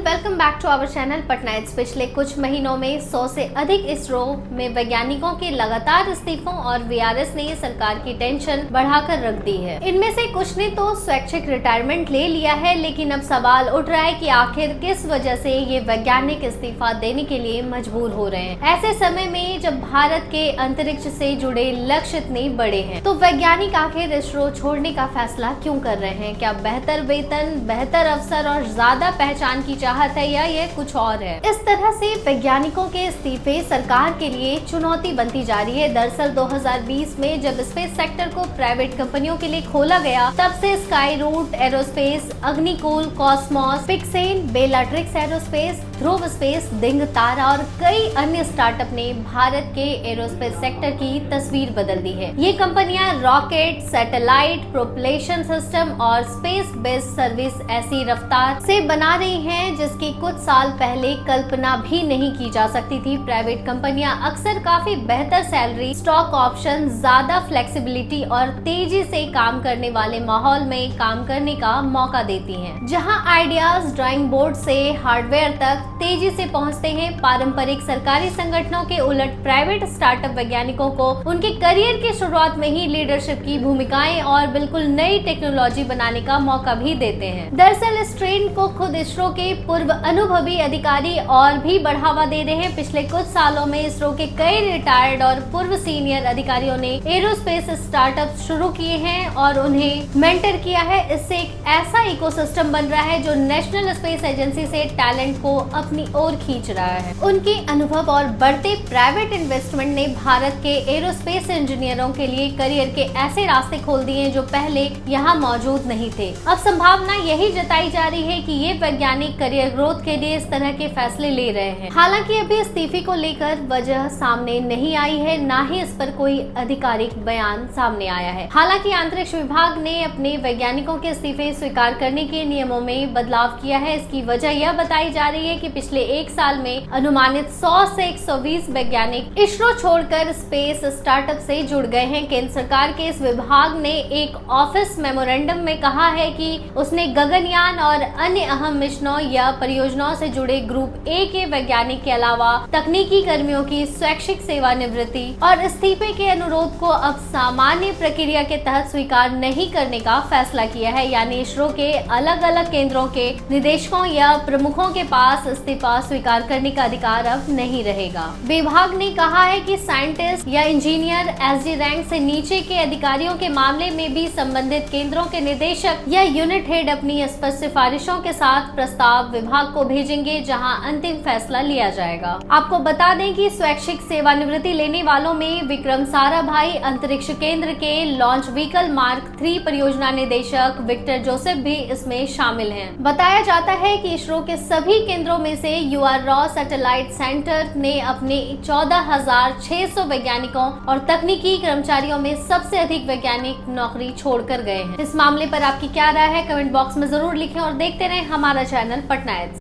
Welcome back to our channel Patna Aids. पिछले कुछ महीनों में 100 से अधिक इसरो में वैज्ञानिकों के लगातार इस्तीफों और वीआरएस ने सरकार की टेंशन बढ़ाकर रख दी है। इनमें से कुछ ने तो स्वैच्छिक रिटायरमेंट ले लिया है, लेकिन अब सवाल उठ रहा है कि आखिर किस वजह से ये वैज्ञानिक इस्तीफा देने के लिए मजबूर हो रहे हैं। ऐसे समय में जब भारत के अंतरिक्ष से जुड़े लक्ष्य इतने बड़े हैं, तो वैज्ञानिक आखिर इसरो छोड़ने का फैसला क्यों कर रहे हैं? क्या बेहतर वेतन, बेहतर अवसर और ज्यादा पहचान की चाहत है, या ये कुछ और है? इस तरह से वैज्ञानिकों के इस्तीफे सरकार के लिए चुनौती बनती जा रही है। दरअसल 2020 में जब स्पेस सेक्टर को प्राइवेट कंपनियों के लिए खोला गया, तब से Skyroot Aerospace, Agnikul, Cosmos, Pixxel, Bellatrix Aerospace, Dhruva Space, Digantara और कई अन्य स्टार्टअप ने भारत के एरोस्पेस सेक्टर की तस्वीर बदल दी है। ये कंपनियां रॉकेट, सैटेलाइट, प्रोपल्शन सिस्टम और स्पेस बेस्ड सर्विस ऐसी रफ्तार से बना रही हैं जिसकी कुछ साल पहले कल्पना भी नहीं की जा सकती थी। प्राइवेट कंपनियां अक्सर काफी बेहतर सैलरी, स्टॉक ऑप्शन, ज्यादा फ्लेक्सिबिलिटी और तेजी से काम करने वाले माहौल में काम करने का मौका देती हैं, जहां आइडियाज ड्राइंग बोर्ड से हार्डवेयर तक तेजी से पहुंचते हैं। पारंपरिक सरकारी संगठनों के उलट प्राइवेट स्टार्टअप वैज्ञानिकों को उनके करियर की शुरुआत में ही लीडरशिप की भूमिकाएं और बिल्कुल नई टेक्नोलॉजी बनाने का मौका भी देते हैं। दरअसल इस ट्रेंड को खुद इसरो के पूर्व अनुभवी अधिकारी और भी बढ़ावा दे रहे हैं। पिछले कुछ सालों में इसरो के कई रिटायर्ड और पूर्व सीनियर अधिकारियों ने एरोस्पेस स्टार्टअप शुरू किए हैं और उन्हें मेंटर किया है। इससे एक ऐसा इकोसिस्टम बन रहा है जो नेशनल स्पेस एजेंसी से टैलेंट को अपनी ओर खींच रहा है। उनके अनुभव और बढ़ते प्राइवेट इन्वेस्टमेंट ने भारत के एरोस्पेस इंजीनियरों के लिए करियर के ऐसे रास्ते खोल दिए जो पहले यहाँ मौजूद नहीं थे। अब संभावना यही जताई जा रही है कि ये वैज्ञानिक करियर ग्रोथ के लिए इस तरह के फैसले ले रहे हैं। हालांकि अभी इस्तीफे को लेकर वजह सामने नहीं आई है, ना ही इस पर कोई आधिकारिक बयान सामने आया है। हालांकि अंतरिक्ष विभाग ने अपने वैज्ञानिकों के इस्तीफे स्वीकार करने के नियमों में बदलाव किया है। इसकी वजह यह बताई जा रही है कि पिछले एक साल में अनुमानित 100 से 120 वैज्ञानिक इसरो छोड़कर स्पेस स्टार्टअप से जुड़ गए हैं। केंद्र सरकार के इस विभाग ने एक ऑफिस मेमोरेंडम में कहा है कि उसने गगनयान और अन्य अहम मिशनों या परियोजनाओं से जुड़े ग्रुप ए के वैज्ञानिक के अलावा तकनीकी कर्मियों की स्वैच्छिक सेवानिवृत्ति और इस्तीफे के अनुरोध को अब सामान्य प्रक्रिया के तहत स्वीकार नहीं करने का फैसला किया है। यानी इसरो के अलग अलग केंद्रों के निदेशकों या प्रमुखों के पास इस्तीफा स्वीकार करने का अधिकार अब नहीं रहेगा। विभाग ने कहा है कि साइंटिस्ट या इंजीनियर एसडी रैंक से नीचे के अधिकारियों के मामले में भी संबंधित केंद्रों के निदेशक या यूनिट हेड अपनी स्पष्ट सिफारिशों के साथ प्रस्ताव विभाग को भेजेंगे, जहां अंतिम फैसला लिया जाएगा। आपको बता दें कि स्वैच्छिक सेवानिवृत्ति लेने वालों में विक्रम साराभाई अंतरिक्ष केंद्र के लॉन्च व्हीकल मार्क 3 परियोजना निदेशक विक्टर जोसेफ भी इसमें शामिल हैं। बताया जाता है कि इसरो के सभी केंद्रों में से UR-RAW सैटेलाइट सेंटर ने अपने 14,600 वैज्ञानिकों और तकनीकी कर्मचारियों में सबसे अधिक वैज्ञानिक नौकरी छोड़कर गए हैं। इस मामले पर आपकी क्या राय है? कमेंट बॉक्स में जरूर लिखें और देखते रहें हमारा चैनल पटना एड्स।